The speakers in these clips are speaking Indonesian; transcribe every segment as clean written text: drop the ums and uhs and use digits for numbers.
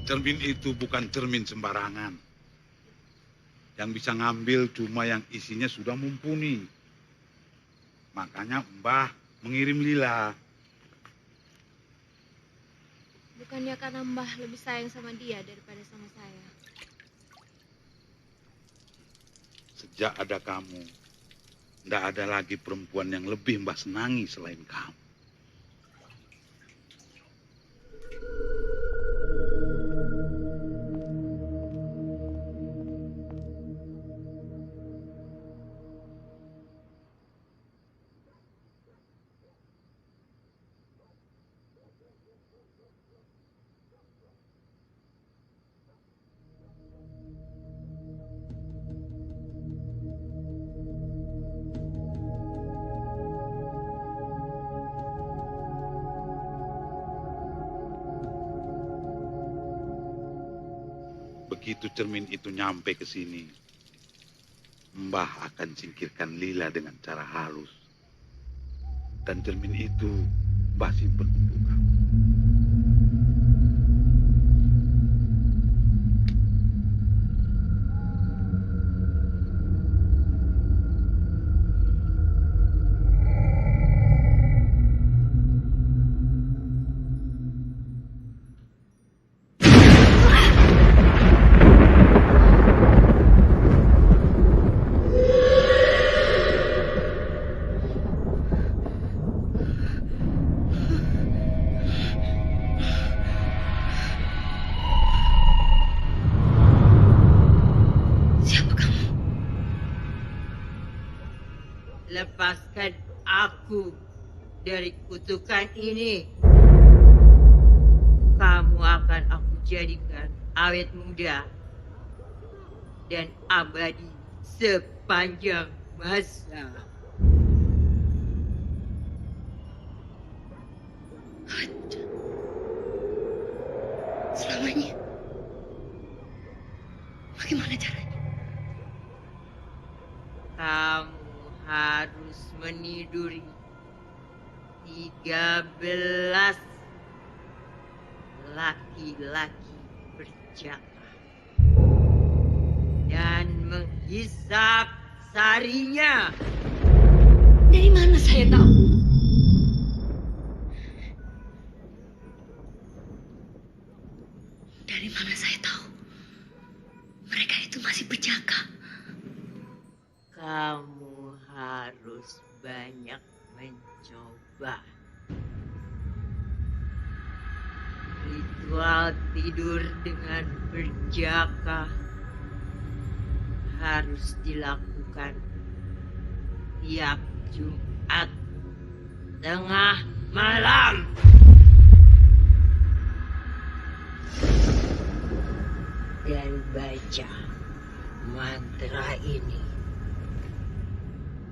Cermin itu bukan cermin sembarangan. Yang bisa ngambil cuma yang isinya sudah mumpuni. Makanya Mbah mengirim Lila. Bukannya karena Mbah lebih sayang sama dia daripada sama saya? Sejak ada kamu, tidak ada lagi perempuan yang lebih Mbah senangi selain kamu. Begitu cermin itu nyampe ke sini, Mbah akan singkirkan Lila dengan cara halus. Dan cermin itu Mbah simpen untuk kamu. Lepaskan aku dari kutukan ini. Kamu akan aku jadikan awet muda dan abadi sepanjang masa. Selamanya? Bagaimana caranya? Kamu harus meniduri 13 laki-laki berjaka dan menghisap sarinya. Dari mana saya tahu? Dari mana saya tahu? Mereka itu masih berjaga. Kamu harus banyak mencoba. Ritual tidur dengan berjaka harus dilakukan tiap Jumat tengah malam. Dan baca mantra ini.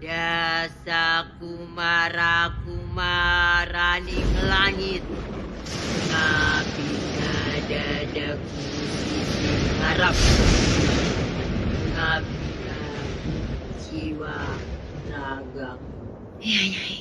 Dasa kumara kumaraning langit, ngabina dadaku harap, ngabina jiwa raga. Iya, Nyai.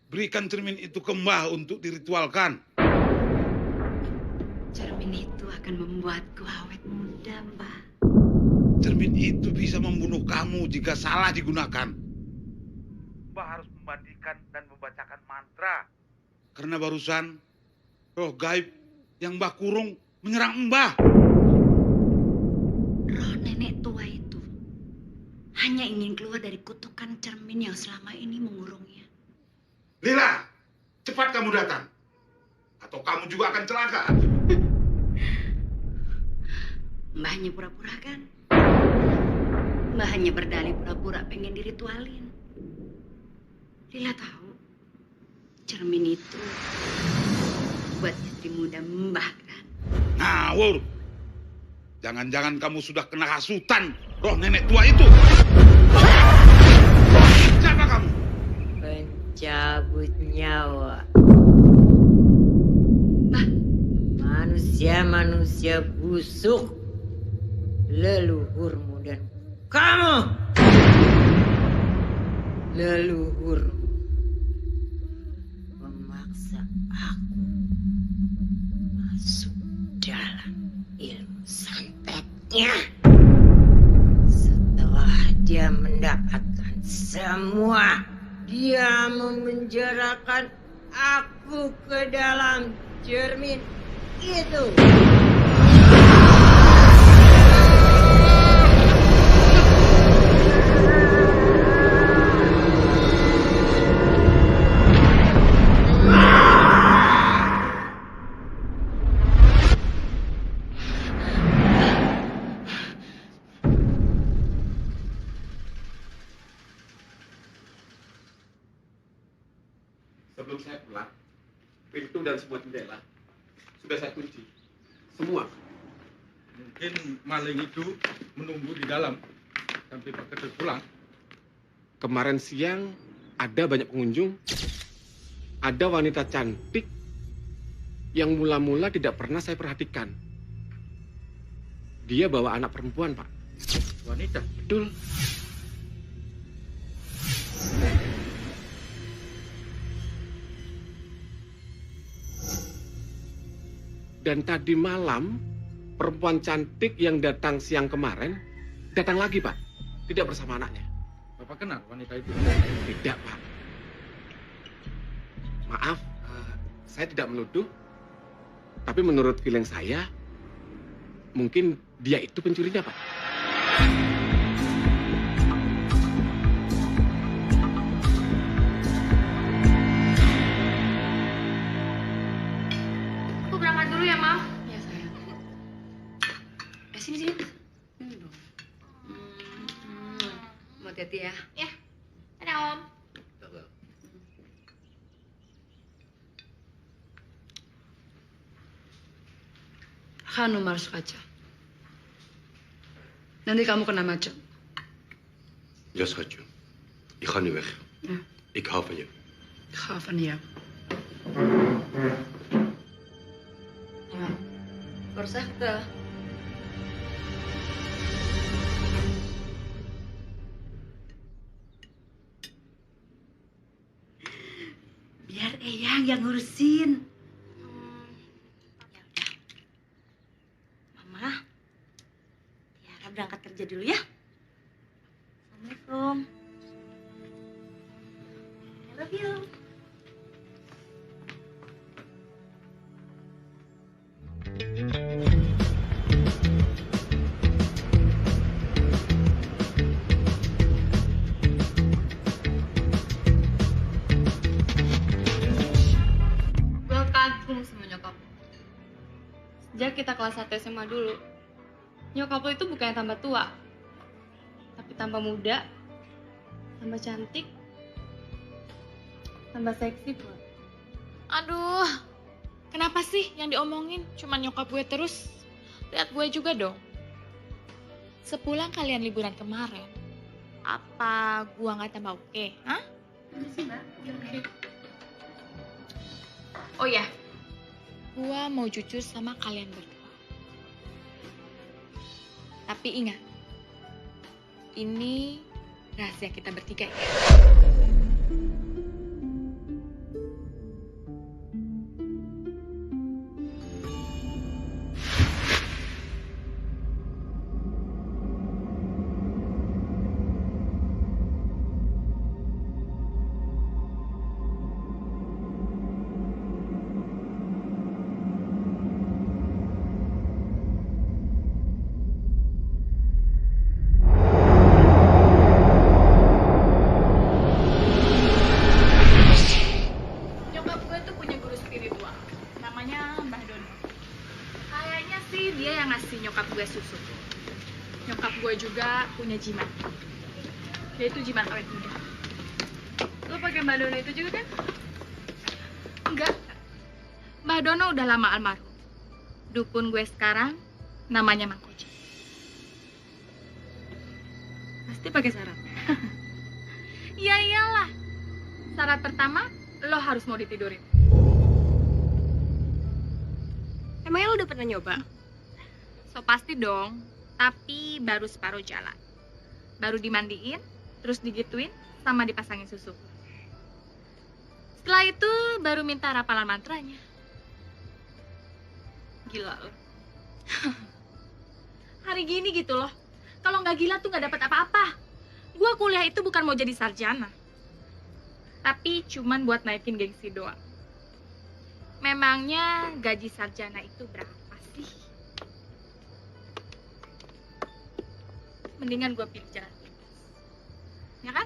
Berikan cermin itu ke Mbah untuk diritualkan. Cermin itu akan membuatku awet muda, Mbah. Cermin itu bisa membunuh kamu jika salah digunakan. Mbah harus memandikan dan membacakan mantra. Karena barusan roh gaib yang Mbah kurung menyerang Mbah. Roh nenek tua itu hanya ingin keluar dari kutukan cermin yang selama ini mengurungnya. Lila, cepat kamu datang. Atau kamu juga akan celaka. Mbah hanya pura-pura kan? Mbah hanya berdalih pura-pura pengen diritualin. Lila tahu, cermin itu buat istri muda Mbah kan? Ngawur. Jangan-jangan kamu sudah kena hasutan roh nenek tua itu. Siapa kamu? Pencabut nyawa. Mbah. Manusia busuk leluhurmu dan kamu. Leluhurmu memaksa aku masuk dalam ilmu santetnya. Setelah dia mendapatkan semua, dia memenjarakan aku ke dalam cermin itu. Sebelum saya pulang, pintu dan semua jendela sudah saya kunci. Semua. Mungkin maling itu menunggu di dalam sampai Pak Ketut pulang. Kemarin siang ada banyak pengunjung. Ada wanita cantik yang mula-mula tidak pernah saya perhatikan. Dia bawa anak perempuan, Pak. Wanita. Betul. Dan tadi malam, perempuan cantik yang datang siang kemarin, datang lagi, Pak. Tidak bersama anaknya. Bapak kenal wanita itu? Tidak, Pak. Maaf, saya tidak menuduh. Tapi menurut feeling saya, mungkin dia itu pencurinya, Pak. Aku berangkat dulu ya, Mam. Ya sayang. Sini. Ini dong. Mau hati-hati ya. Ya. Ada Om. Hanum harus kaca. Nanti kamu kena macet. Ja, schatje. Ik ga nu weg. Ja. Ik hou van je. Ik ga van jou. Ja. Voorzichtig. Biar Eyang yang ngurusin. Ya udah. Mama, Tiara berangkat kerja dulu ya. Assalamualaikum. I love you. Gue kagum sama nyokap. Sejak kita kelas 1 SMA dulu, nyokap lo itu bukannya tambah tua, tapi tambah muda, tambah cantik, tambah seksi pula. Aduh, kenapa sih yang diomongin cuma nyokap gue terus? Lihat gue juga dong. Sepulang kalian liburan kemarin, apa gue nggak tambah oke? Hah? Oh ya, gue mau jujur sama kalian berdua. Tapi ingat, ini rahasia kita bertiga ya. Nyokap gue tuh punya guru spiritual, namanya Mbah Dono. Kayaknya sih dia yang ngasih nyokap gue susu. Nyokap gue juga punya jimat. Dia itu jimat awet muda. Lo pakai Mbah Dono itu juga kan? Enggak. Mbah Dono udah lama almarhum. Dukun gue sekarang namanya Mang Koji. Pasti pakai syarat. Ya iyalah. Syarat pertama, lo harus mau ditidurin. Emangnya lo udah pernah nyoba? So pasti dong. Tapi baru separuh jalan. Baru dimandiin, terus digituin, sama dipasangin susu. Setelah itu baru minta rapalan mantranya. Gila loh. Hari gini gitu loh. Kalau nggak gila tuh nggak dapat apa-apa. Gua kuliah itu bukan mau jadi sarjana. Tapi cuman buat naikin gengsi doang. Memangnya gaji sarjana itu berapa sih? Mendingan gua pilih jalan pintas. Ya kan?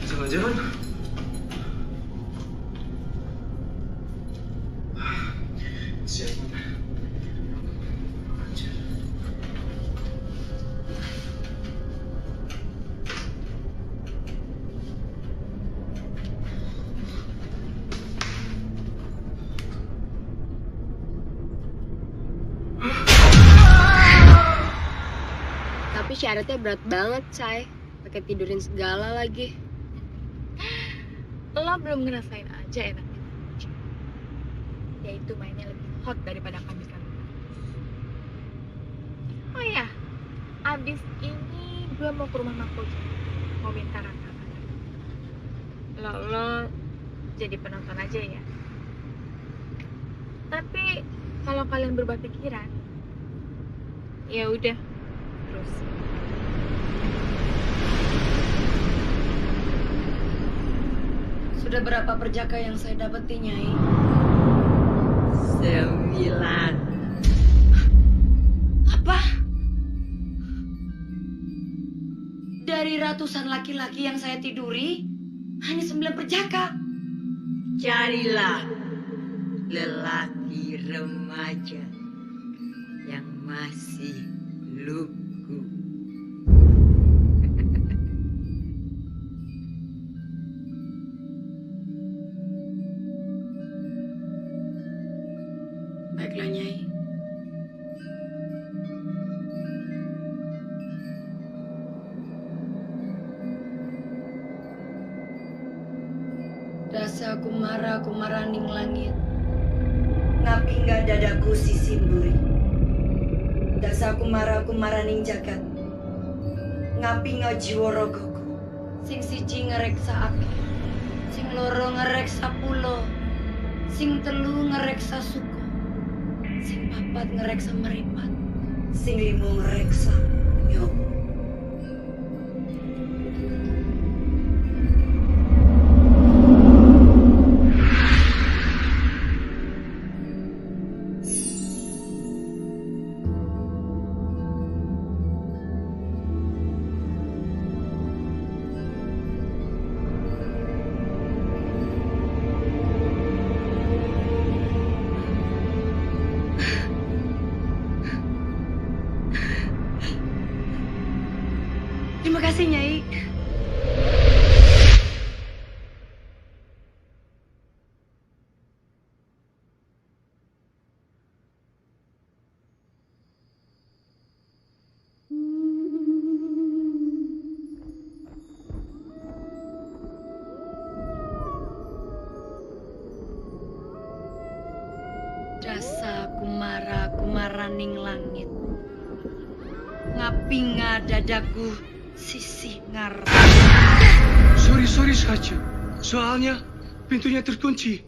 Jangan-jangan siapa? Tapi syaratnya berat banget, Say. Pakai tidurin segala lagi. Lo belum ngerasain aja enaknya kunci. Yaitu mainnya lebih hot daripada kambing-kambing. Oh ya, abis ini gue mau ke rumah Mako. Mau minta rakaman. Lo jadi penonton aja ya. Tapi kalau kalian berubah pikiran, ya udah terus. Sudah berapa perjaka yang saya dapati, Nyai? 9. Apa? Dari ratusan laki-laki yang saya tiduri, hanya 9 perjaka. Carilah lelaki remaja yang masih lugu. Baiklah, Nyai. Dasa kumara kumaraning langit, ngapingga dadaku sisimburi. Dasa kumara kumaraning jagat, ngapinga jiwa ragaku. Sing siji ngereksa api, sing loro ngereksa pulo, sing telu ngereksa suku, sing papat ngereksa meripat, sing limo ngereksa nyoba. Terima kasih, Nyai. Dasa kumara kumaraning langit, ngapinga dadaku sisih ngar. Sorry saja. Soalnya pintunya terkunci.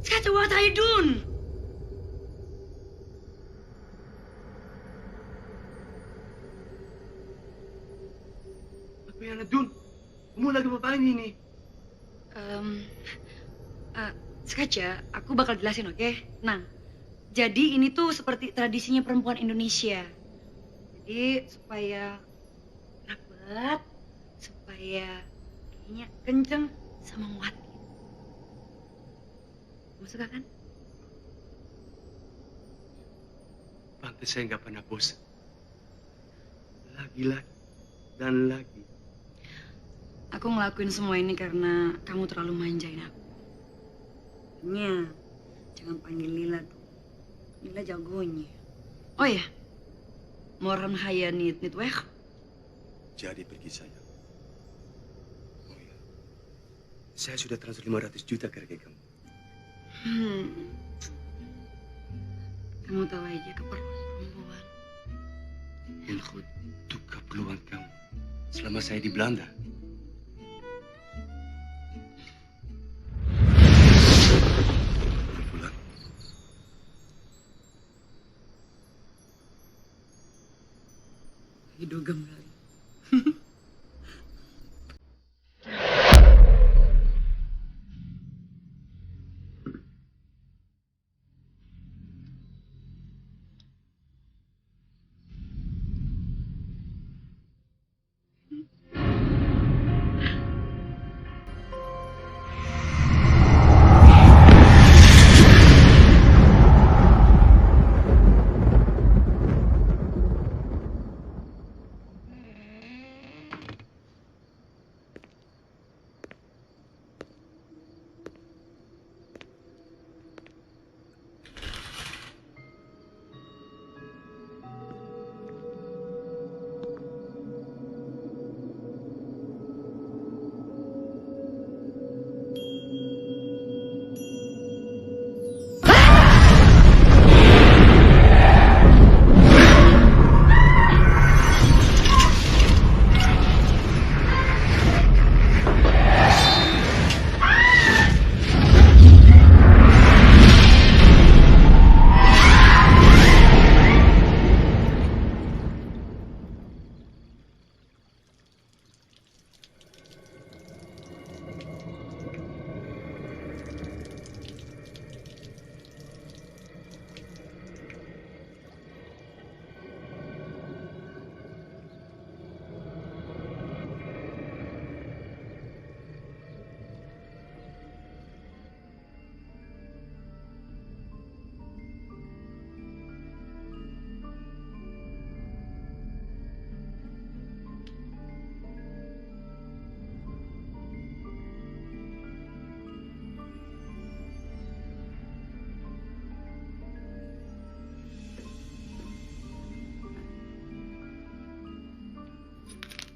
Skata what I done? Tapi anak Dun, kamu lagi ngapain ini? Sengaja, aku bakal jelasin, oke? Nah, jadi ini tuh seperti tradisinya perempuan Indonesia. Jadi supaya rapet, supaya kakinya kenceng, sama Wati. Kamu suka kan? Pantes saya nggak pernah bosan. Lagi-lagi dan lagi. Aku ngelakuin semua ini karena kamu terlalu manjain aku. Makanya jangan panggil Lila tuh. Lila jagonya. Oh ya, moram haya nit weg. Jadi pergi saya. Oh ya. Saya sudah transfer 500 juta ke rekening kamu. Kamu tahu aja keperluan perempuan. Heel goed, itu keperluan kamu. Selama saya di Belanda. Pulang. Lagi dogem kali.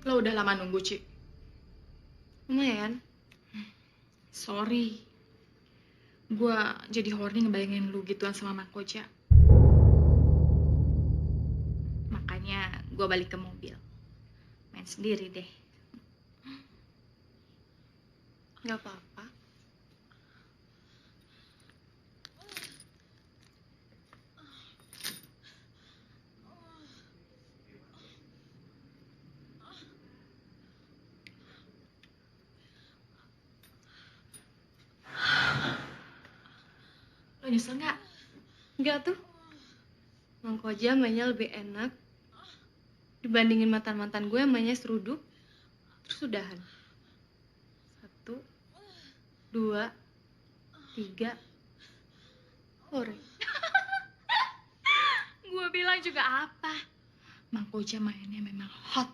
Lo udah lama nunggu, Ci. Lumayan. Sorry. Gua jadi horny ngebayangin lu gituan sama Mang Koja. Makanya gua balik ke mobil. Main sendiri deh. Nggak apa-apa. Lo nyesel nggak? Nggak tuh. Mang Koja mainnya lebih enak dibandingin mantan-mantan gue yang mainnya seruduk terus udahan. 1, 2, 3. Ore. Gue bilang juga apa? Mang Koja mainnya memang hot.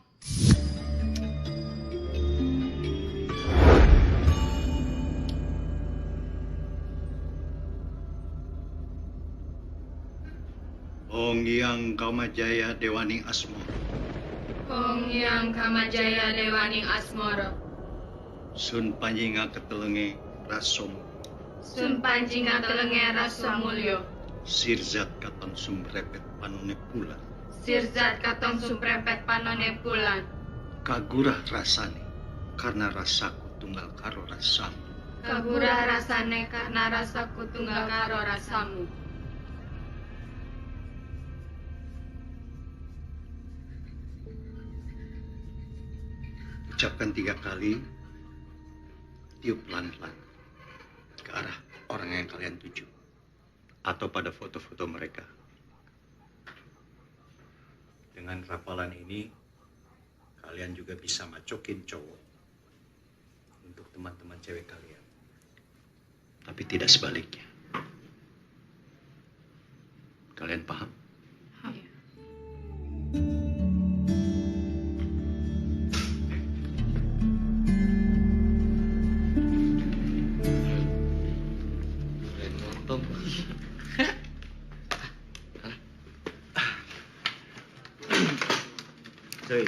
Ong Yang Kamajaya Dewaning Asmo. Ong Yang Kamajaya Dewaning Asmoro. Sun Panjinga Ketelenge Rasom. Sun Panjinga Telenge Rasa Mulyo. Sirzat Katang Sumrepet Panone Pulan. Sirzat Katong Suprepet Panone Pulan. Kagurah rasane karena rasaku tunggal karo rasamu. Kagurah rasane karena rasaku tunggal karo rasamu. Ucapkan 3 kali, tiup pelan-pelan ke arah orang yang kalian tuju atau pada foto-foto mereka. Dengan rapalan ini, kalian juga bisa macokin cowok untuk teman-teman cewek kalian. Tapi tidak sebaliknya. Kalian paham? Kalian ngotot. Cuy,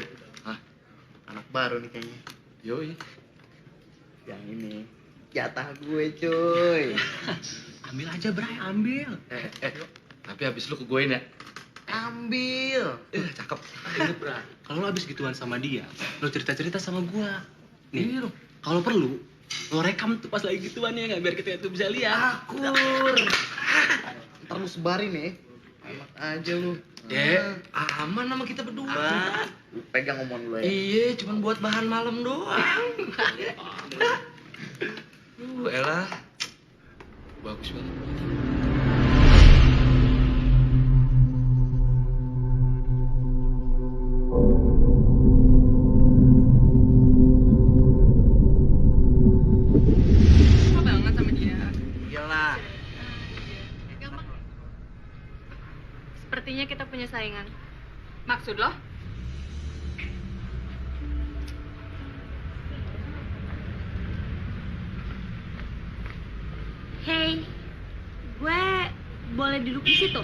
anak baru nih kayaknya. Yoi. Yang ini jatah gue, cuy. Ambil aja, Bray, ambil. Tapi habis lu ke gue ya. Ambil. Cakep. Ini, Bray. Kalau lu habis gituan sama dia, lu cerita-cerita sama gua. Nih, kalau perlu, lu rekam tuh pas lagi gituannya nggak biar kita itu bisa lihat. Akur. Ntar lu sebarin ya. Enak aja lu. Aman sama kita berdua. Lu pegang omongan lu ya. Iya, cuman buat bahan malam doang. Elah. Bagus banget. Suka banget sama dia. Iyalah. Gampang. Sepertinya kita punya saingan. Maksud lo? Hey, gue boleh duduk di situ?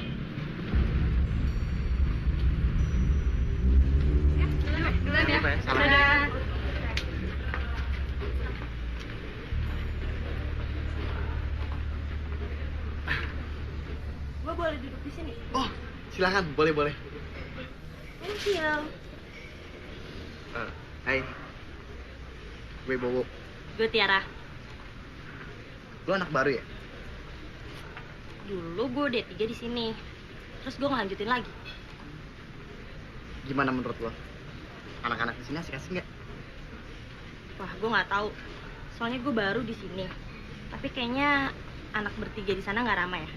Duluan ya. Salam. Dadah. Gue boleh duduk di sini? Oh, silakan, boleh. Thank you. Hai. Gue Bowo. Gue Tiara. Lu anak baru ya? Dulu gue D3 di sini. Terus gue ngelanjutin lagi. Gimana menurut lo? Anak-anak di sini asik-asik nggak? Wah, gue nggak tahu. Soalnya gue baru di sini. Tapi kayaknya anak bertiga di sana nggak ramai ya.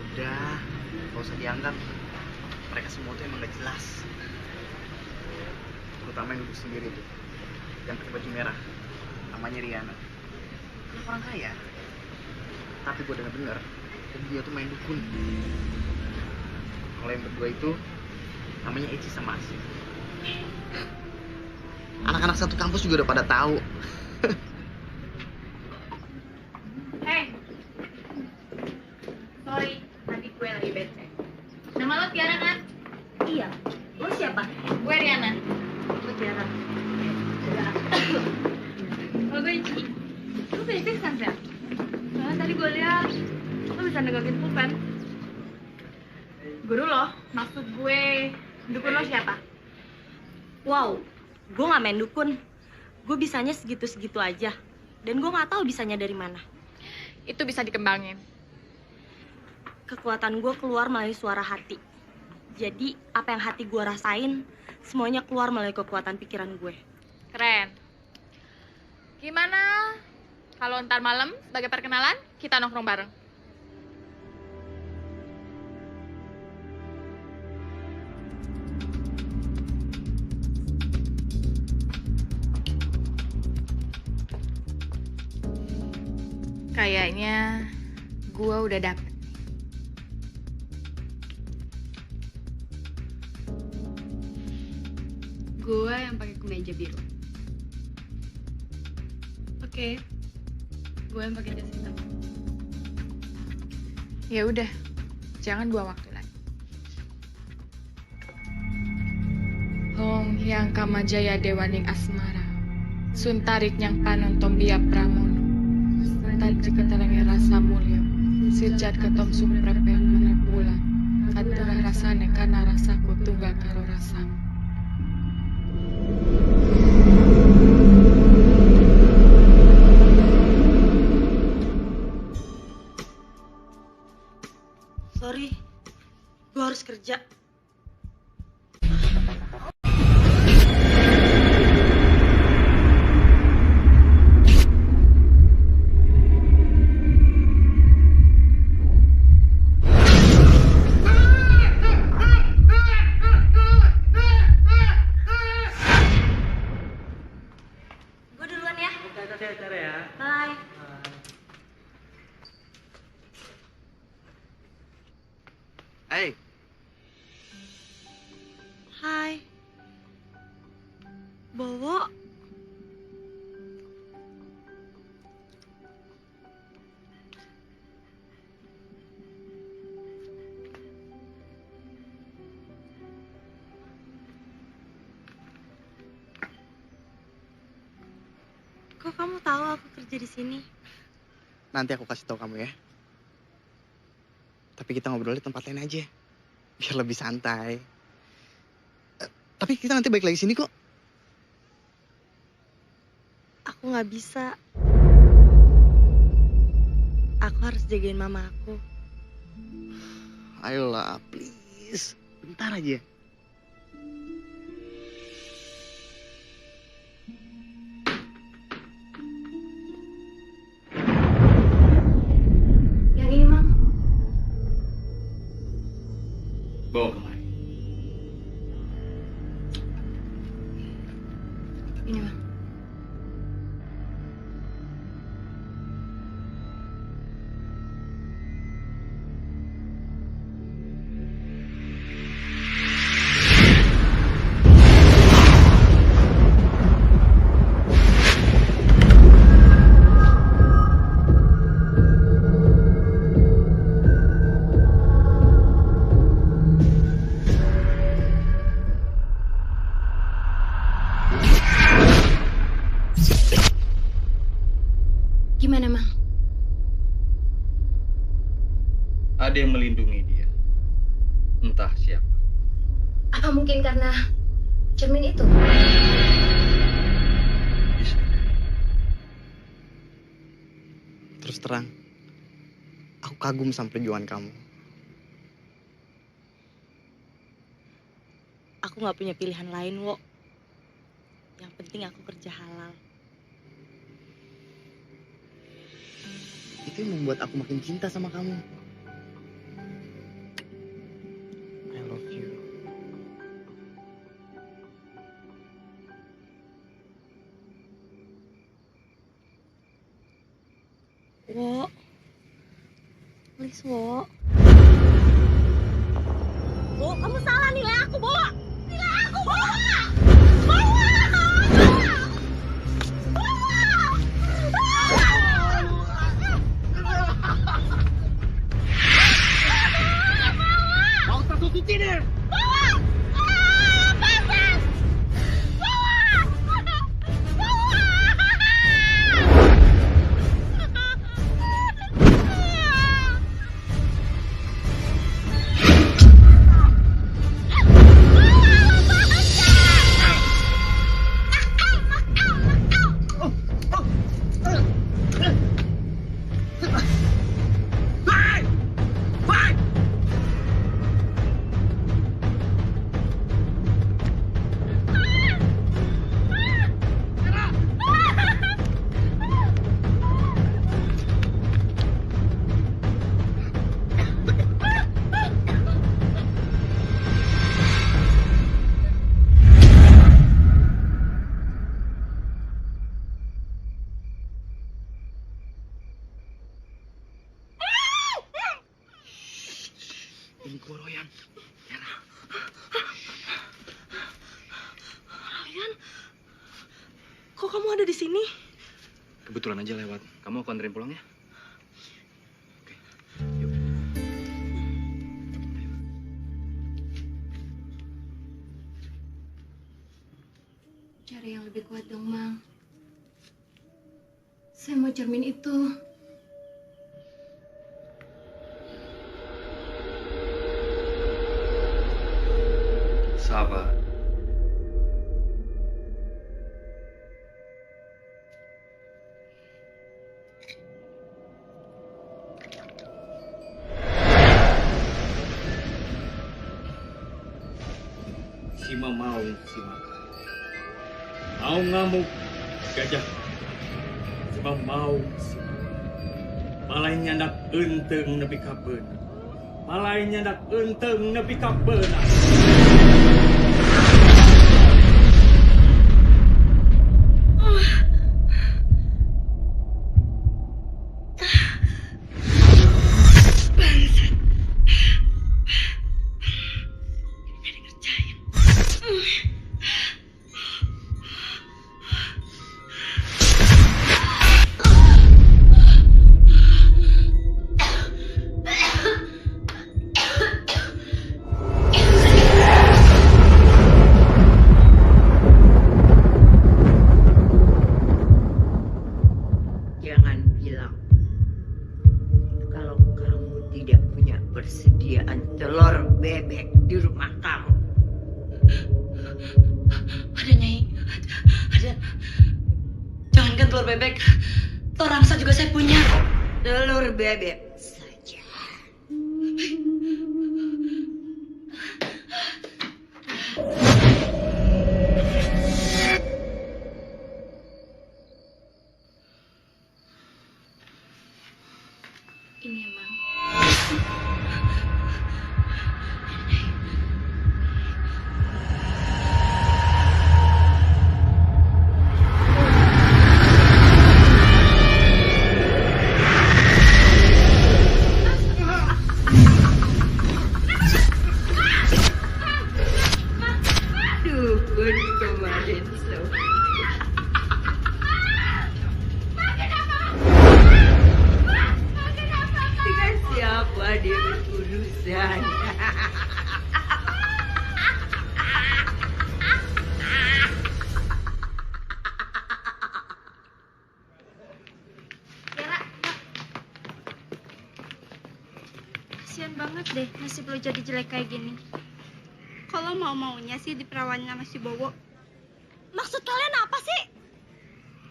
Udah, gak usah dianggap. Mereka semua tuh emang gak jelas. Terutama yang duduk sendiri tuh, yang pakai baju merah. Namanya Riana. Anak orang kaya. Tapi gue denger-denger, dia tuh main dukun. Kalau yang berdua itu, namanya Eci sama Asif. Anak-anak satu kampus juga udah pada tahu. Hey, sorry, tadi gue lagi bete. Nama lo Tiara kan? Iya. Lo siapa? Gue Riana. Gue Tiara. Kalau gue Ici. Lu basic kan, Fer? Soalnya tadi gue lihat lu bisa negangin pulpen. Guru lo, maksud gue, dukun lo siapa? Wow, gue nggak main dukun. Gue bisanya segitu-segitu aja. Dan gue nggak tahu bisanya dari mana. Itu bisa dikembangin. Kekuatan gue keluar melalui suara hati. Jadi, apa yang hati gue rasain, semuanya keluar melalui kekuatan pikiran gue. Keren. Gimana kalau ntar malam sebagai perkenalan kita nongkrong bareng? Kayaknya gua udah dapet. Gue yang pakai kemeja biru. Oke. Gue yang pakai jas hitam. Ya udah, jangan buang waktu lagi. Hong yang kamajaya dewaning asmara, suntarik yang panon tombia pramono, suntar jika telengi rasa mulia, sejat ketom suprepen menepulan, katurah rasane karena rasaku tunggal karo rasamu. Sorry, gue harus kerja. Hai. Hai. Bowo. Kok kamu tahu aku kerja di sini? Nanti aku kasih tahu kamu ya. Tapi kita ngobrol di tempat lain aja. Biar lebih santai. Tapi kita nanti balik lagi sini kok. Aku nggak bisa. Aku harus jagain mama aku. Ayolah, please. Bentar aja. Yang ini, Mang. Bawa kemari. Ini, Mang. Gimana, Mang? Ada yang melindungi dia. Entah siapa. Apa mungkin karena cermin itu? Bisa. Terus terang, aku kagum sama perjuangan kamu. Aku nggak punya pilihan lain, Wo. Yang penting aku kerja halal. Itu yang membuat aku makin cinta sama kamu. I love you. Wo. Please, Wo. Wo, kamu salah nilai aku, Wo. Nilai aku, Wo. Mau satu cuci deh. Ini gua Royan. Ryan, kok kamu ada di sini? Kebetulan aja lewat. Kamu aku anterin pulang ya? Cari yang lebih kuat dong, Mang. Saya mau cermin itu. Sabar. Sima mau sima. Mau ngamuk gajah. Sima mau sima. Malai nyandak enteng nepi ka beunang. Malai nyandak enteng nepi ka beunang. kebersediaan telur bebek di rumah kamu. Ada, Nyai. Ada. Jangankan telur bebek, telur angsa juga saya punya. Telur bebek saja. Ini emang. Dukun kemarin sore. Dengan siapa dia berurusan? Kasian banget deh nasib lo jadi jelek kayak gini. Kalau mau-maunya sih diperawanin sama si Bowo. Maksud kalian apa sih?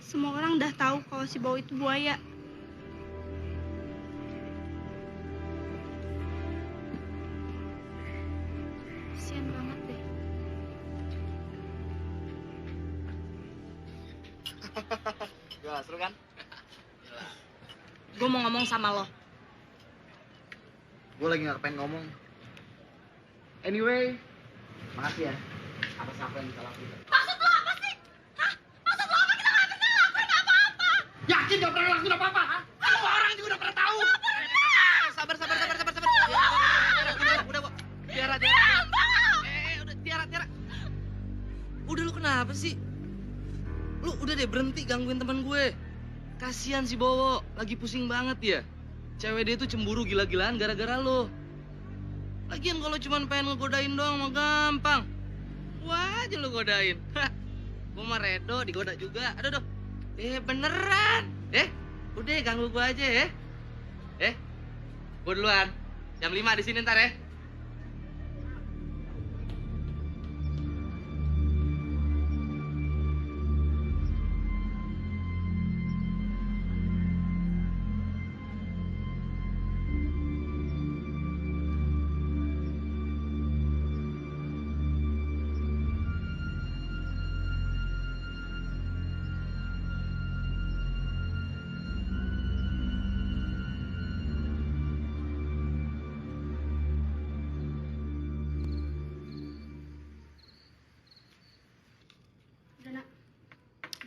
Semua orang udah tahu kalau si Bowo itu buaya. Kasian banget deh. Gila, seru kan? Gue mau ngomong sama lo. Gue lagi nggak pengen ngomong. Anyway, makasih ya atas apa yang kita lakukan. Maksud lo apa sih? Hah? Maksud lo apa? Kita nggak pernah lakuin apa-apa. Yakin nggak pernah lakuin apa-apa? Hah? Semua orang juga udah pernah tahu. Sabar. Udah, kok. Tiara. Udah, Tiara. Udah, lu kenapa sih? Lu udah deh berhenti gangguin teman gue. Kasihan si Bowo, lagi pusing banget ya. Cewek dia tuh cemburu gila-gilaan gara-gara lo. Lagian kalau cuma pengen ngegodain doang mah gampang. Wah aja lo godain. Gue mah redo digoda juga. Aduh. Beneran. Udah ganggu gue aja ya. Gue duluan. Jam 5 di sini ntar ya.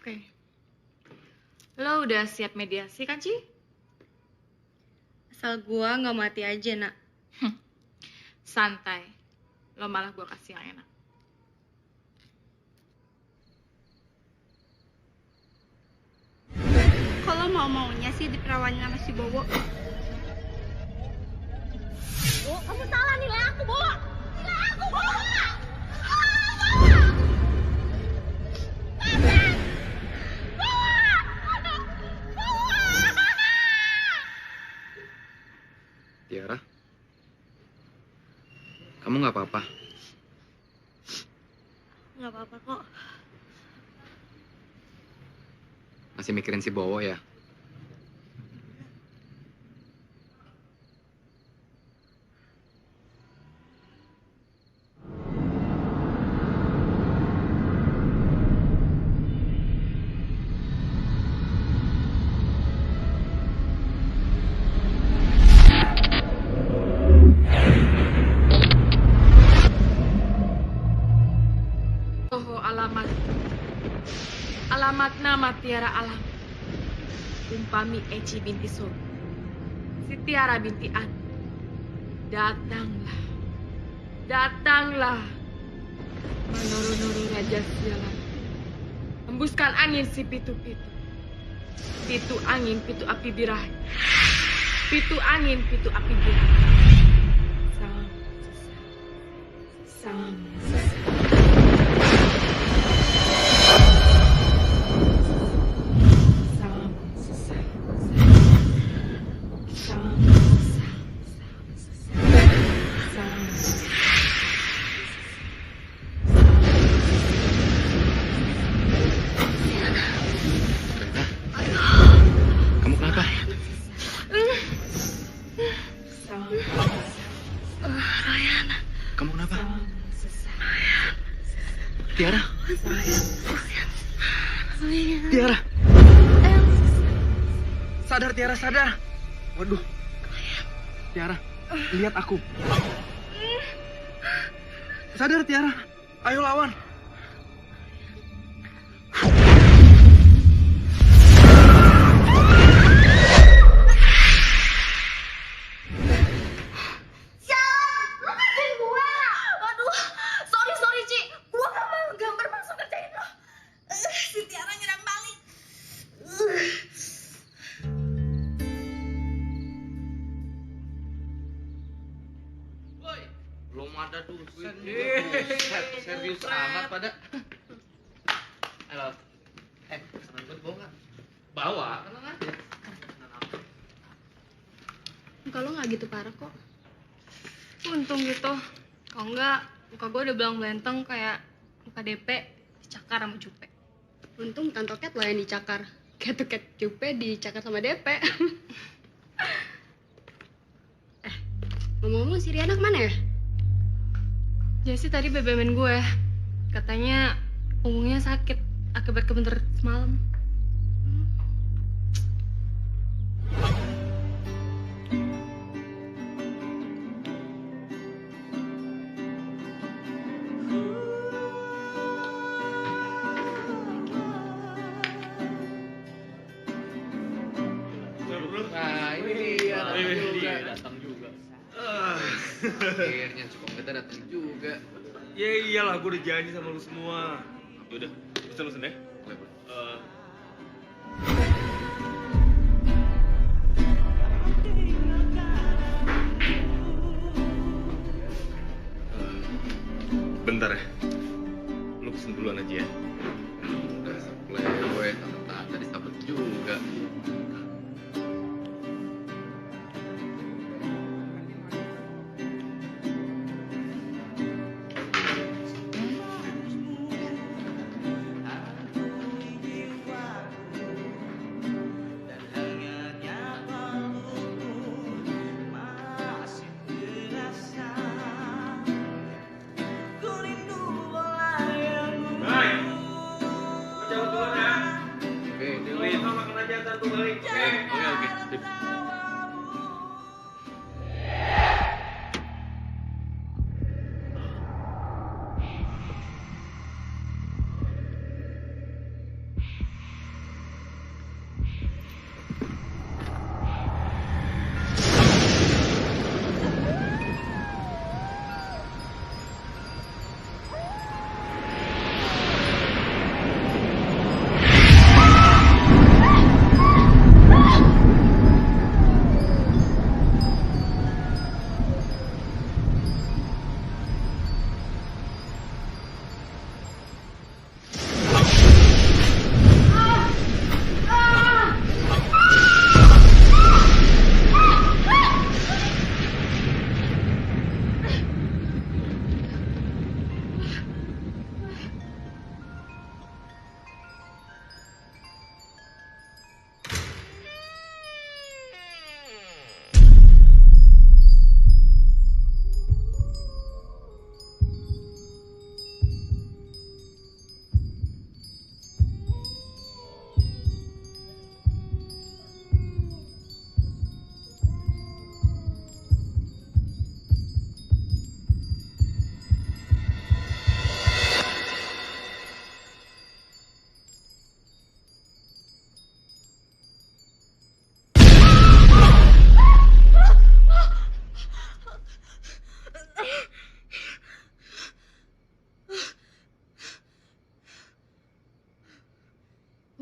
Oke. Lo udah siap mediasi kan, Ci? Asal gua nggak mati aja, Nak. Santai. Lo malah gua kasih yang enak. Kalau mau-maunya sih diperawanin sama si Bowo. Oh, kamu salah nilai aku, Bowo. Nilai aku, Bowo. Tiara, kamu nggak apa-apa? Nggak apa-apa kok. Masih mikirin si Bowo ya? Alamat nama Tiara Alam. Umpami Eci binti So. Si Tiara binti An. Datanglah. Menuru-nuru Raja Sialan. Hembuskan angin si pitu-pitu. Pitu angin, pitu api birahi. Pitu angin, pitu api birahi. Sam. Ryan. Kamu kenapa? Ryan. Tiara. Tiara. Sadar Tiara, sadar. Waduh. Tiara, lihat aku. Sadar Tiara. Ayo lawan. Belum ada duit. Serius amat pada. Halo. Pesanan gue bawa nggak? Bawa, tenang aja. Muka lo nggak gitu parah kok. Untung gitu. Kalau enggak, muka gue udah belang belenteng kayak muka DP dicakar sama Jupe. Untung bukan Toket lo yang dicakar. Kayak Toket Jupe dicakar sama DP. Ngomong-ngomong si Riana kemana ya? Jesse tadi BBM-in gue. Katanya punggungnya sakit akibat kebentur semalam. Nah, ini dia datang juga. Akhirnya cukup kita datang juga. Ya iyalah, gue udah janji sama lu semua. Yaudah, pesen ya. Bentar ya. Lu pesen duluan aja ya. Udah supply gue, tata disabet juga.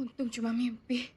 Untung cuma mimpi.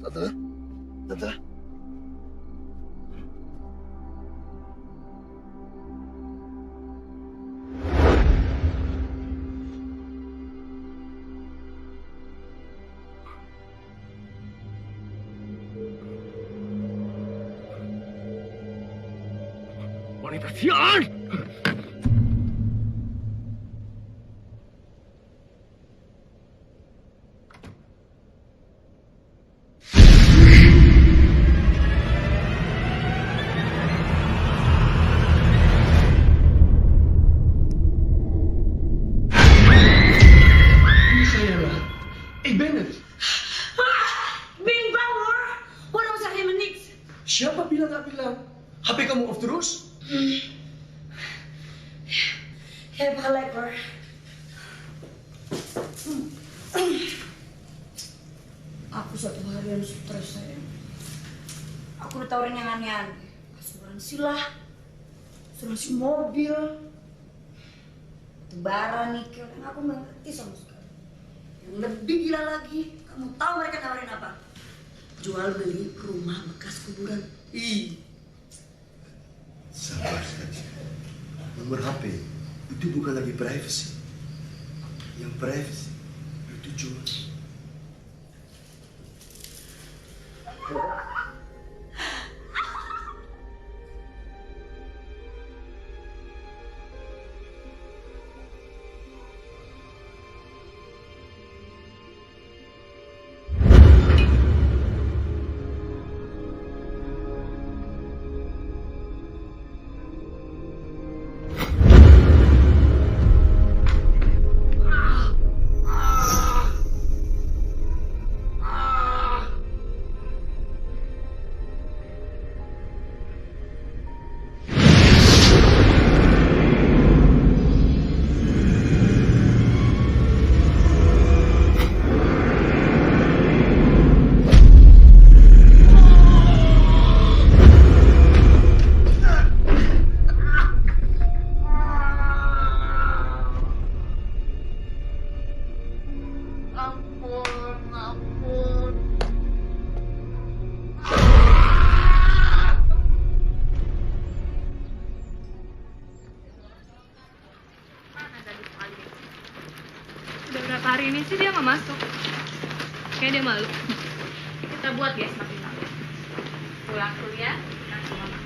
Tante? Tante? Wanita sialan! Bing bangun! Walau saya menit. Siapa bilang tak bilang? HP kamu off terus? Ya, lekor. Aku satu harian stres sayang. Aku ditawarin yang aneh-aneh. Asuransi lah, asuransi mobil, bara nikel. Yang aku nggak ngerti sama sekali. Yang lebih gila lagi, kamu tahu mereka nawarin apa? Jual beli rumah bekas kuburan. Ih. Sabar saja. Nomor HP itu bukan lagi privacy. Yang privacy itu jual. Udah berapa hari ini sih dia nggak masuk? Kayak dia malu. Kita buat dia semakin takut. Pulang kuliah, nanti mama.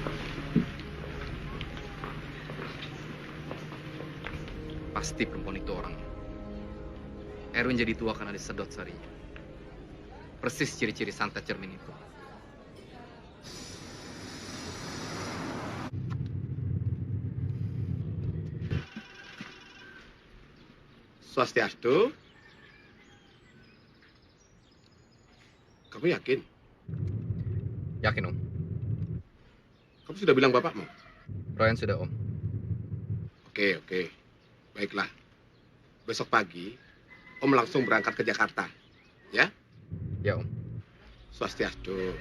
Pasti perempuan itu orangnya. Erwin jadi tua karena disedot sarinya. Persis ciri-ciri santet cermin itu. Swastiastu. Kamu yakin? Yakin, Om. Kamu sudah bilang bapakmu? Ryan sudah, Om. Oke. Baiklah. Besok pagi, Om langsung berangkat ke Jakarta. Ya? Ya, Om. Swastiastu.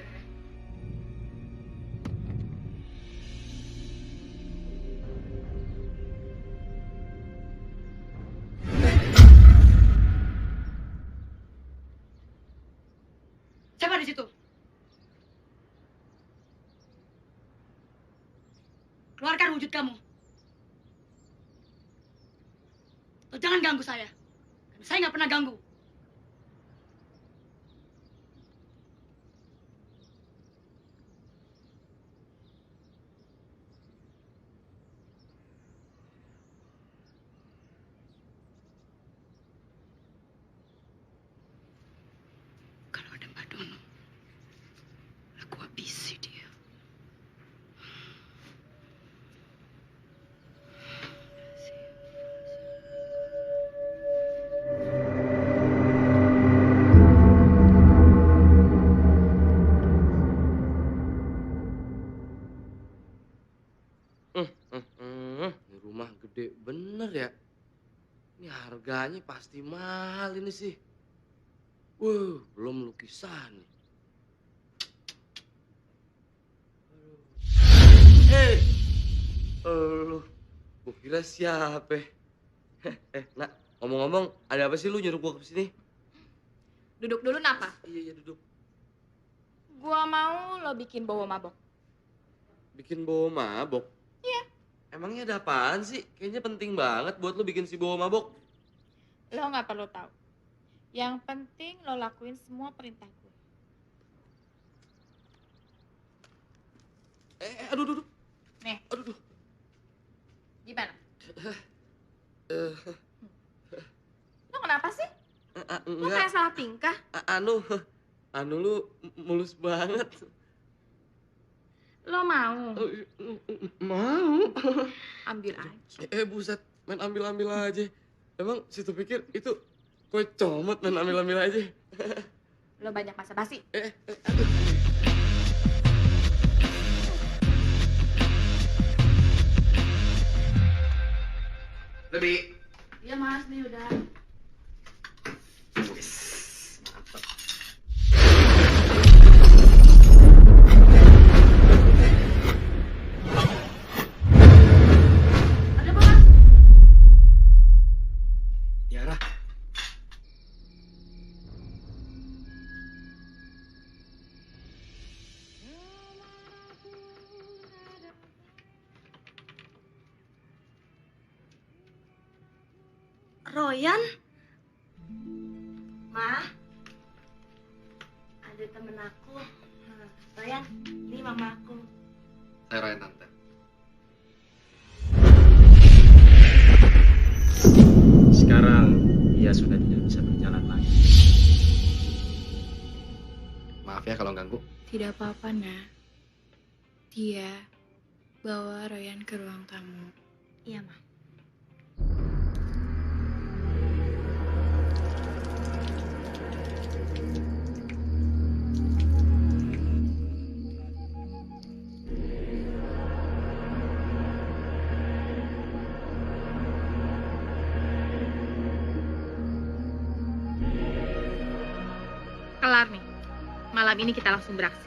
Siapa di situ? Keluarkan wujud kamu. Atau jangan ganggu saya. Karena saya nggak pernah ganggu. Kalau ada Mbak Dono, aku habisi dia. Ini rumah gede bener ya. Ini harganya pasti mahal ini sih. Belum lukisan. Lu, gua kira siapa? Nak, ngomong-ngomong, ada apa sih lu nyuruh gua ke sini? Duduk dulu napa? Iya, duduk. Gua mau lo bikin Bowo mabok. Bikin Bowo mabok? Iya. Emangnya ada apaan sih? Kayaknya penting banget buat lo bikin si Bowo mabok. Lo nggak perlu tahu. Yang penting lo lakuin semua perintah gue. Aduh. Nih. Aduh. Gimana? Lo kenapa sih? Lo kayak salah tingkah. Anu lu mulus banget. Lo mau? Mau. Ambil aja. Buset, main ambil-ambil aja. Emang situ pikir itu kue comot main ambil-ambil aja. Lo banyak basa-basi. Lebih. Iya mas, nih udah. Mantap. Ada apa mas? Tiara. Royan? Ma? Ada temen aku. Royan, ini mama aku. Saya Ryan Tante. Sekarang ia sudah tidak bisa berjalan lagi. Maaf ya kalau ganggu. Tidak apa-apa, Nak. Tia, bawa Royan ke ruang tamu. Iya, Ma. Kelar nih. Malam ini kita langsung beraksi.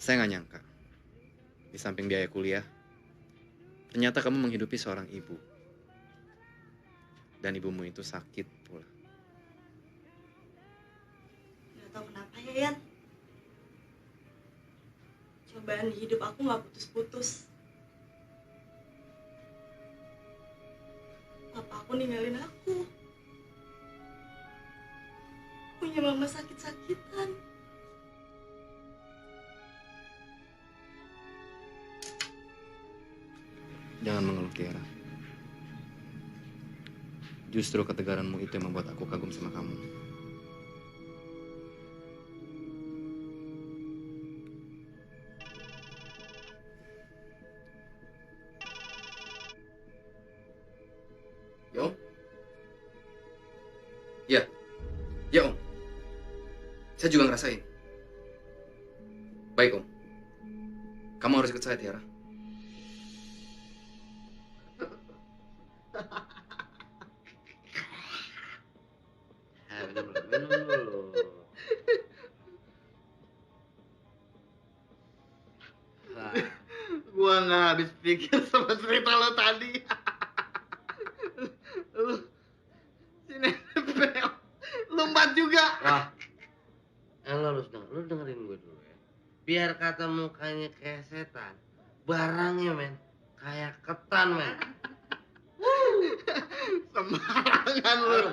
Saya nggak nyangka. Di samping biaya kuliah, ternyata kamu menghidupi seorang ibu. Dan ibumu itu sakit pula. Gak tau kenapa ya, Yan. Cobaan di hidup aku gak putus-putus. Papa aku ninggalin aku. Punya mama sakit-sakitan. Jangan mengeluh, Tiara. Justru ketegaranmu itu yang membuat aku kagum sama kamu. Ya, Om? Ya, Om. Saya juga ngerasain. Baik, Om. Kamu harus ikut saya, Tiara. Minum dulu. Gua nggak habis pikir sama cerita lo tadi. Lu si Nepel, lu empat juga. Wah, lu dengerin gue dulu ya. Biar kata mukanya kayak setan, barangnya men kayak ketan men. Sembarangan lu.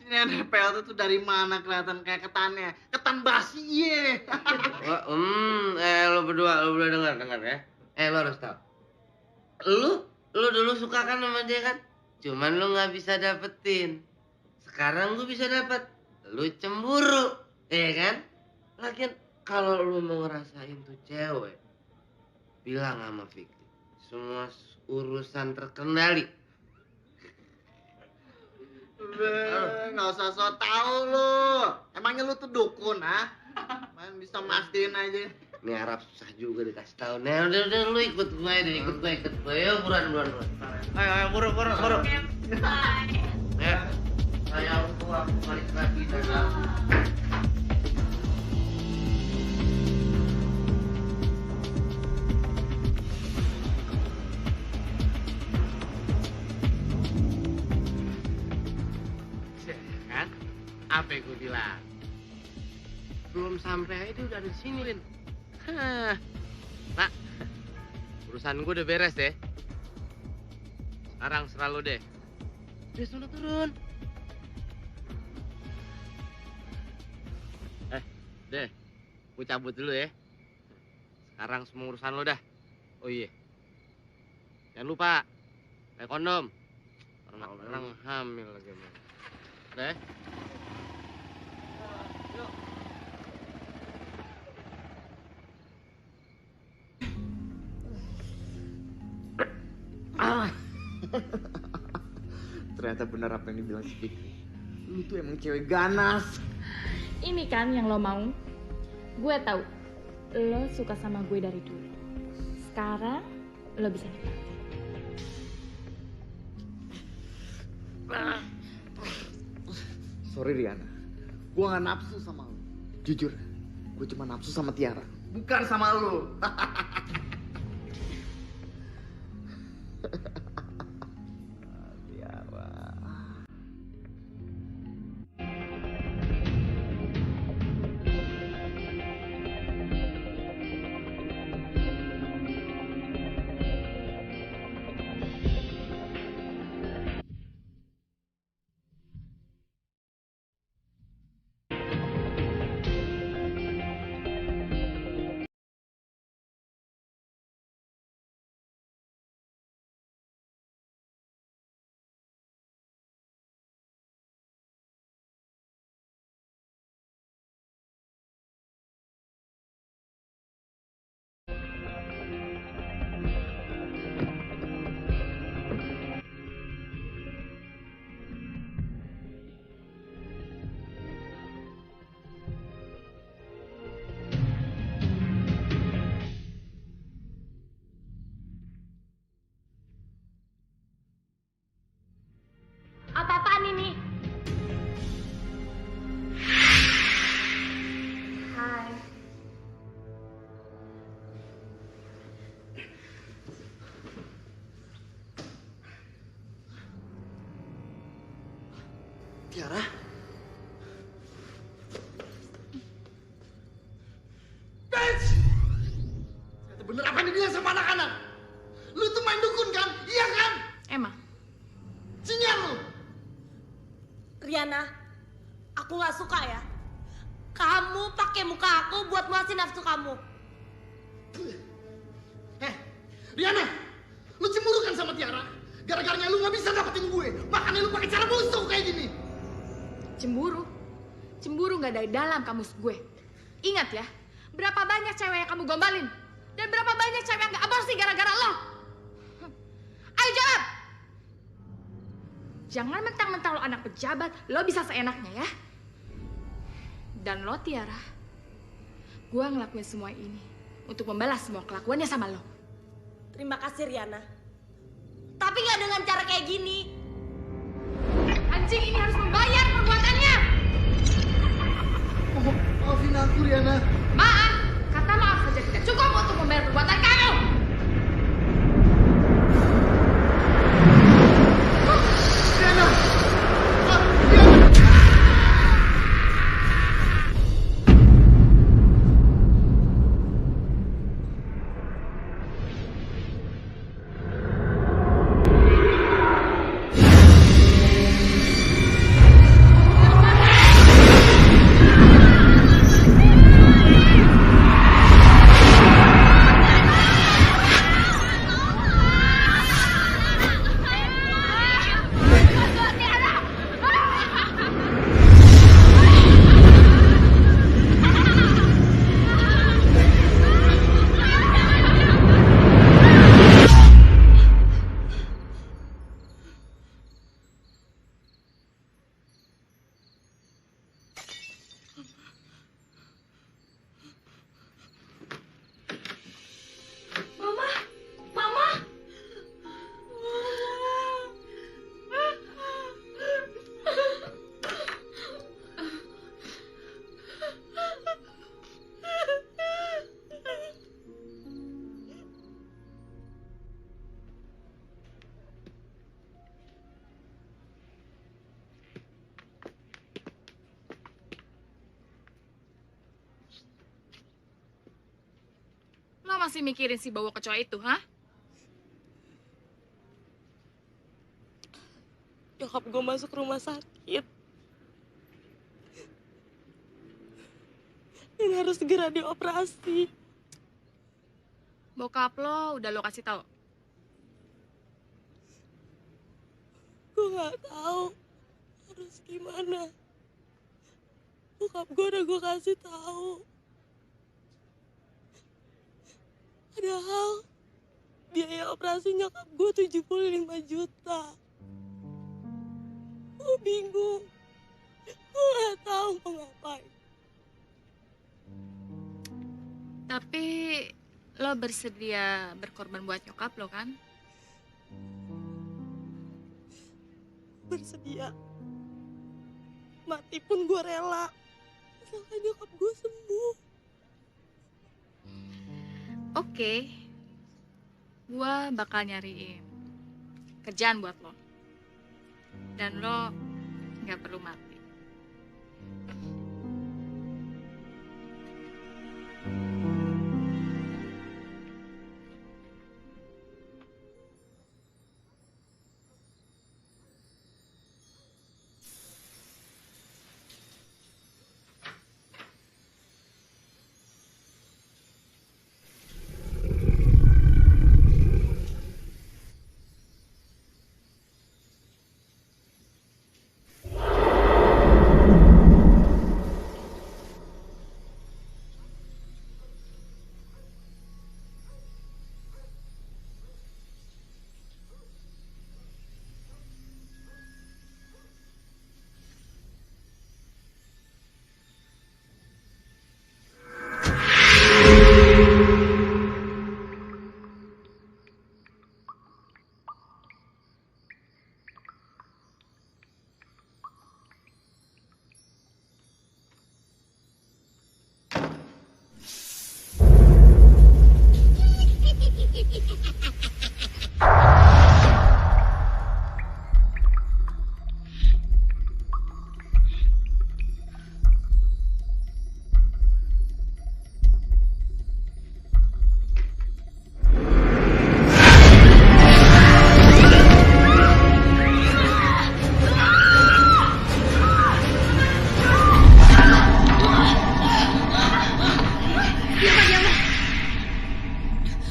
Si Nepel tuh dari mana kelihatan kayak ketannya? Ketan basi ye. Lu berdua dengar ya. Lu harus tahu. Lu dulu suka kan sama dia kan? Cuman lu nggak bisa dapetin. Sekarang gue bisa dapet. Lu cemburu, ya kan? Lagian kalau lu mau ngerasain tuh cewek, bilang sama Fikri. Semua urusan terkendali. Nggak usah so tau lu. Emangnya lu tuh dukun, ha? Main bisa mastiin aja. Ini Arab susah juga dikasih tahu. Nah, udah lu ikut gue deh, ikut gue. Yuk, buruan. Ayo, buru. Ya, saya tua balik lagi dalam. Apa gue bilang? Belum sampai aja udah ada di sini, Lin. Nak, urusan gue udah beres deh. Sekarang serah lo deh. Udah sudah turun. Deh, gue cabut dulu ya. Sekarang semua urusan lo dah. Oh iya, jangan lupa pakai kondom. Orang hamil lagi. Deh. Ternyata benar apa yang dibilang si Fikri. Lu tuh emang cewek ganas. Ini kan yang lo mau. Gue tahu lo suka sama gue dari dulu. Sekarang lo bisa nikmatin. Sorry Riana, gue gak nafsu sama lu. Jujur, gue cuma nafsu sama Tiara, bukan sama lu. Apa-apaan ini? Hai. Tiara? Guys! Ternyata bener apa yang dibilang sama anak-anak. Lu tuh main dukun kan? Iya kan? Emang? Sinyal lu! Riana, aku gak suka ya. Kamu pakai muka aku buat muasin nafsu kamu. Riana, lu cemburu kan sama Tiara? Gara-garanya lu gak bisa dapetin gue. Makanya lu pakai cara busuk kayak gini. Cemburu? Cemburu gak dari dalam kamus gue. Ingat ya, berapa banyak cewek yang kamu gombalin? Dan berapa banyak cewek yang gak aborsi gara-gara lo? Ayo jawab! Jangan mentang-mentang lo anak pejabat, lo bisa seenaknya ya. Dan lo Tiara, gue ngelakuin semua ini untuk membalas semua kelakuannya sama lo. Terima kasih Riana. Tapi gak dengan cara kayak gini. Anjing ini harus membayar perbuatannya. Maafin aku Riana. Maaf, kata maaf saja tidak cukup untuk membayar perbuatan kamu. Riana! masih mikirin si Bowo kecoa itu, hah? Nyokap gue masuk rumah sakit. Dan harus segera dioperasi. Bokap lo udah lo kasih tahu? Gue nggak tahu harus gimana. Bokap gue udah gue kasih tahu. Padahal biaya operasi nyokap gue 75 juta. Gue bingung. Gue nggak tahu mau ngapain. Tapi lo bersedia berkorban buat nyokap lo kan? Bersedia. Mati pun gue rela. Asalkan nyokap gue sembuh. Oke. Gua bakal nyariin kerjaan buat lo. Dan lo nggak perlu mati.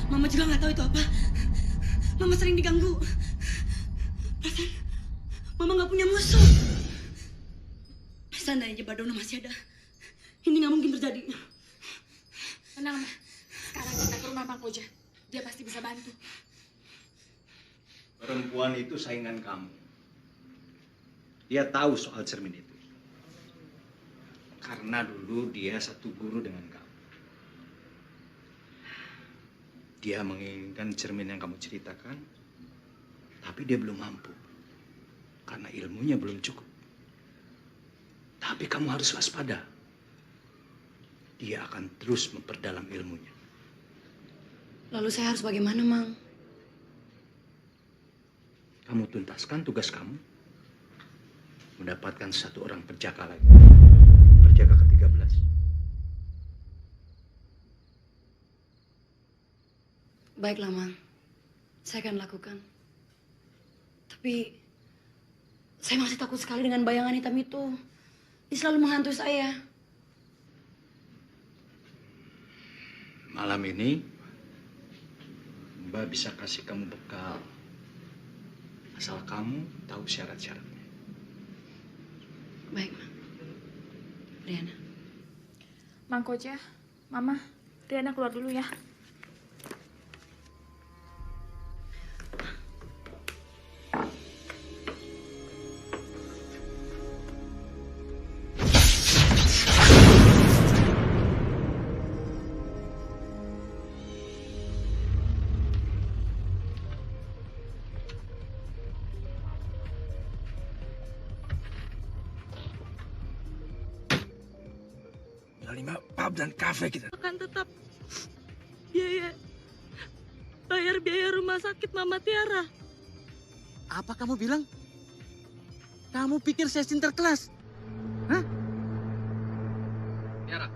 Mama juga nggak tahu itu apa. Mama sering diganggu. Perasaan Mama nggak punya musuh. Seandainya Badono masih ada, ini nggak mungkin terjadi. Tenang, Ma. Sekarang kita ke rumah Bang Koja. Dia pasti bisa bantu. Perempuan itu saingan kamu. Dia tahu soal cermin itu. Karena dulu dia satu guru dengan kamu. Dia menginginkan cermin yang kamu ceritakan, tapi dia belum mampu. Karena ilmunya belum cukup. Tapi kamu harus waspada. Dia akan terus memperdalam ilmunya. Lalu saya harus bagaimana, Mang? Kamu tuntaskan tugas kamu. Mendapatkan satu orang perjaka lagi. Perjaka ke-13. Baiklah, Mang. Saya akan lakukan. Tapi saya masih takut sekali dengan bayangan hitam itu. Dia selalu menghantui saya. Malam ini, Mbak bisa kasih kamu bekal. Asal kamu tahu syarat-syaratnya. Baik, Mang. Riana. Mang Koja, Mama, Riana keluar dulu ya. Lima pub dan kafe kita. Akan tetap bayar biaya rumah sakit Mama Tiara. Apa kamu bilang? Kamu pikir saya sinterklas? Hah? Tiara.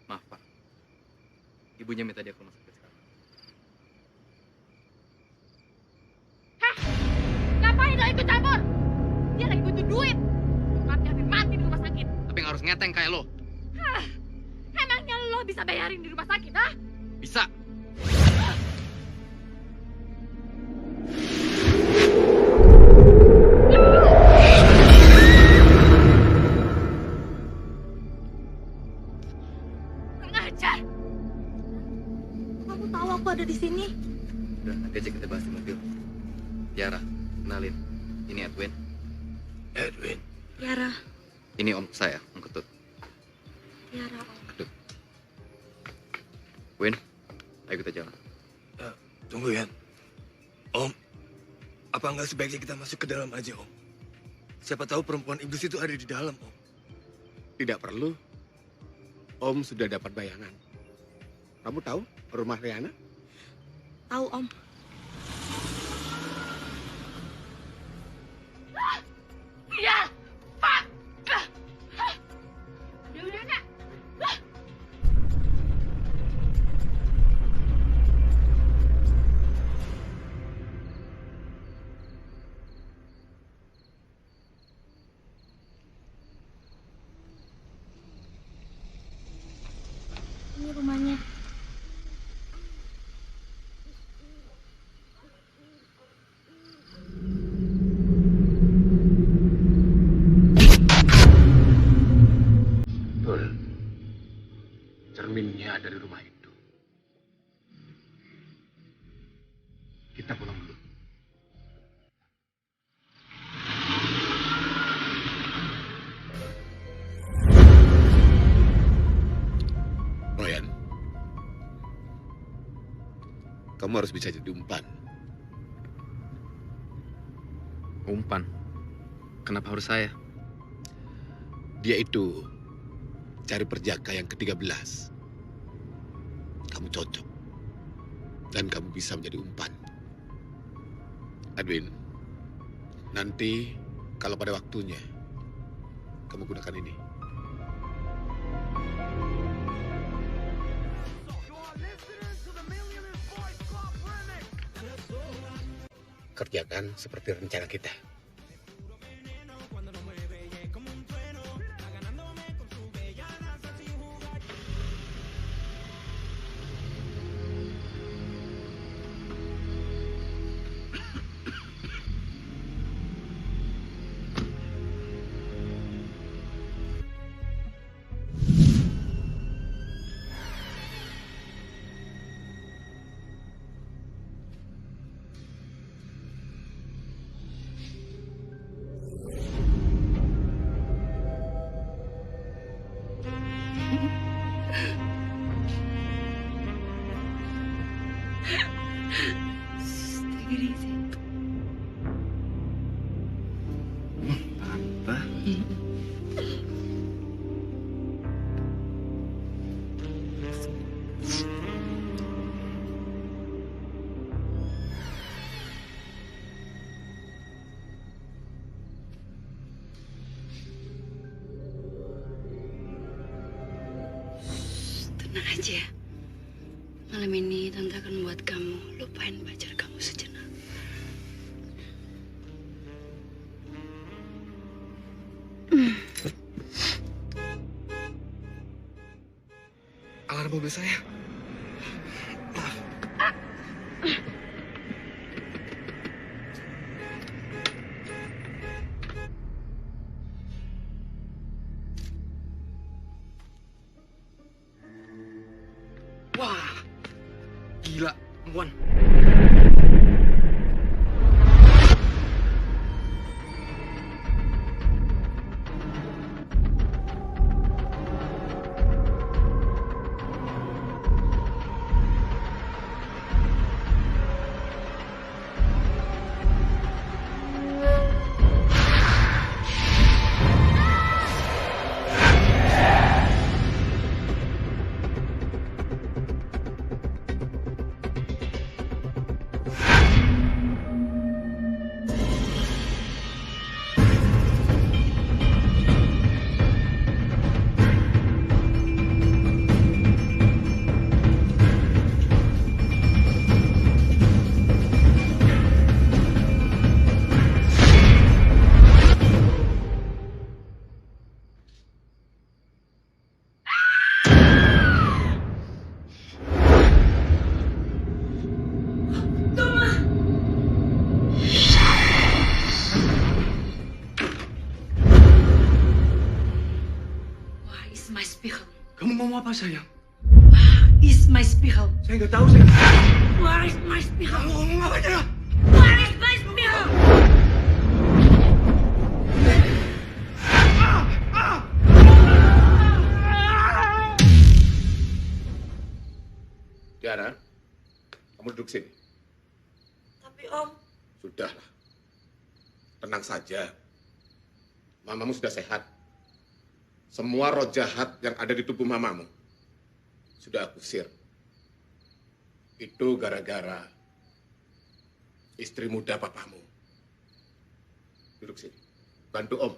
Maaf, Pak. Ibunya minta dia ke rumah sakit sekarang. Hah? Ngapain lo ikut campur? Dia lagi butuh duit. Tapi sampai mati di rumah sakit. Tapi yang harus ngeteng kayak lo. Hah? Emangnya lo bisa bayarin di rumah sakit, hah? Bisa. Ngajar. Kamu tahu aku ada di sini? Udah, nanti aja kita bahas di mobil. Tiara, kenalin. Ini Edwin. Edwin. Tiara. Ini om saya, Om Ketut. Tiara. Ketut. Win, ayo kita jalan. Tunggu ya. Om, apa nggak sebaiknya kita masuk ke dalam aja, Om? Siapa tahu perempuan iblis itu ada di dalam, Om. Tidak perlu. Om sudah dapat bayangan. Kamu tahu rumah Riana? Tahu, Om. Iya. Pak. Udah, Nak. Ini rumahnya. Betul. Cerminnya ada di rumah itu. Kita pulang dulu. Royan, kamu harus bisa jadi umpan. Umpan? Kenapa harus saya? Dia itu cari perjaka yang ke-13. Kamu cocok. Dan kamu bisa menjadi umpan. Edwin, nanti kalau pada waktunya, kamu gunakan ini. Kerjakan seperti rencana kita. Take it easy. Tante. Tenang aja. Malam ini Tante akan buat kamu lupain pacar kamu sejenak. Alarm mobil saya. Wah, gila, perempuan. ngomong apa sayang? Is my spiral. Saya nggak tahu sayang. Where is my spiral? Kamu ngomong apa aja? Where is my spiral? Tiara, kamu duduk sini. Tapi Om, Sudahlah. Tenang saja. Mamamu sudah sehat. Semua roh jahat yang ada di tubuh mamamu sudah aku usir. Itu gara-gara istri muda papamu. Duduk sini. Bantu Om.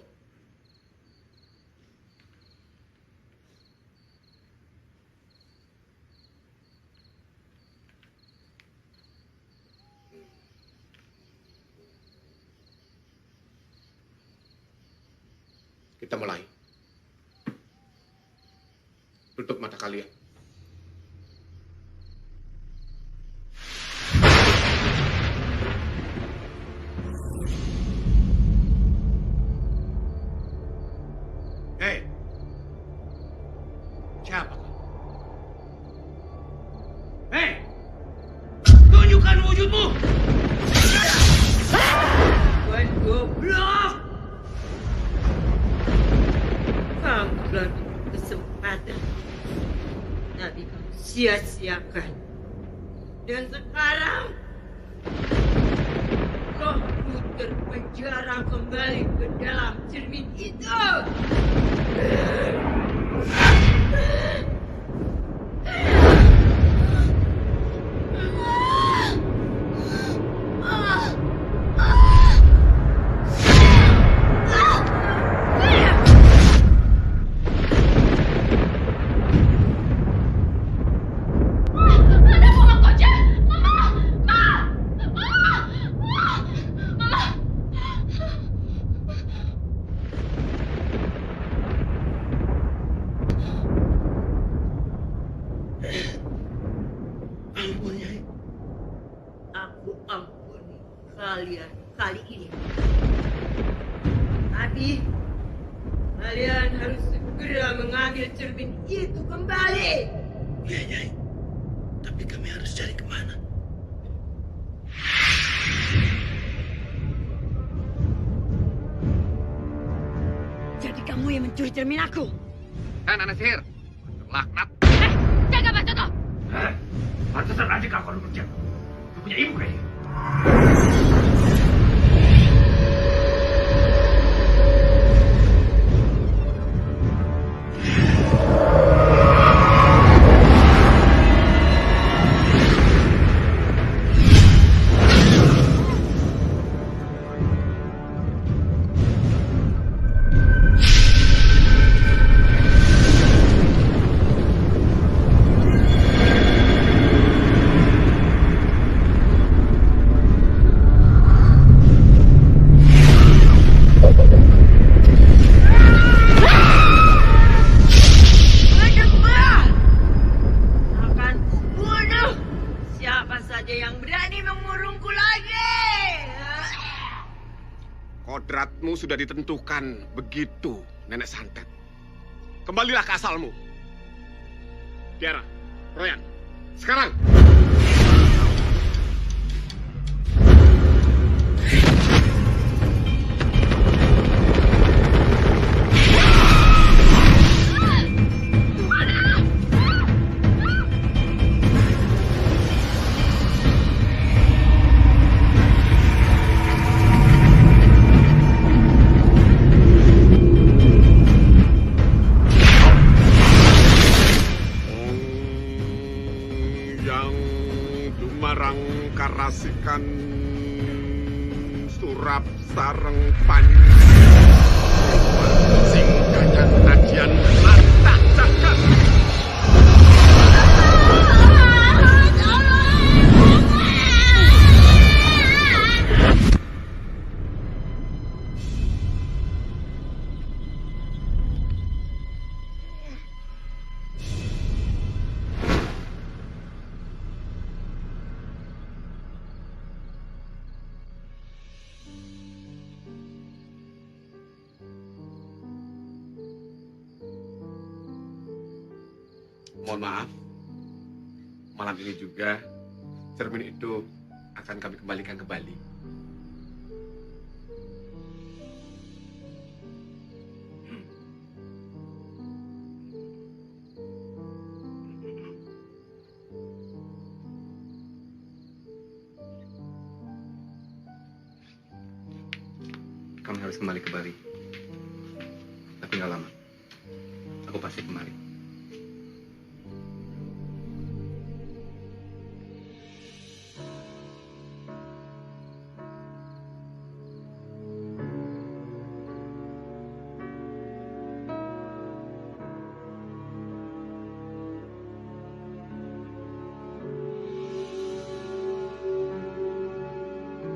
Kita mulai. Tutup mata kalian. Hei, siapa kamu? Hei, tunjukkan wujudmu. Tuan goblok. Kamu belum kesempatan. Tapi kamu sia-siakan. Dan sekarang rohmu terpenjara kembali ke dalam cermin itu. Ampuni. Aku ampuni kalian kali ini. Tapi kalian harus segera mengambil cermin itu kembali. Iya, Nyai. Tapi kami harus cari kemana? Jadi kamu yang mencuri cermin aku? Nenek sihir. Laknat. Jaga Pak Soto! Pantesan aja kau kalau kerja. Kau punya ibu kayaknya. Akan kubunuh siapa saja yang berani mengurungku lagi. Kodratmu sudah ditentukan begitu, Nenek Santet. Kembalilah ke asalmu. Tiara, Royan, sekarang. Yang dumarang karasikan surap sareng pan singkanya ajian mata jagat. Mohon maaf, malam ini juga cermin itu akan kami kembalikan ke Bali. Kami harus kembali ke Bali. Tapi nggak lama. Aku pasti kembali.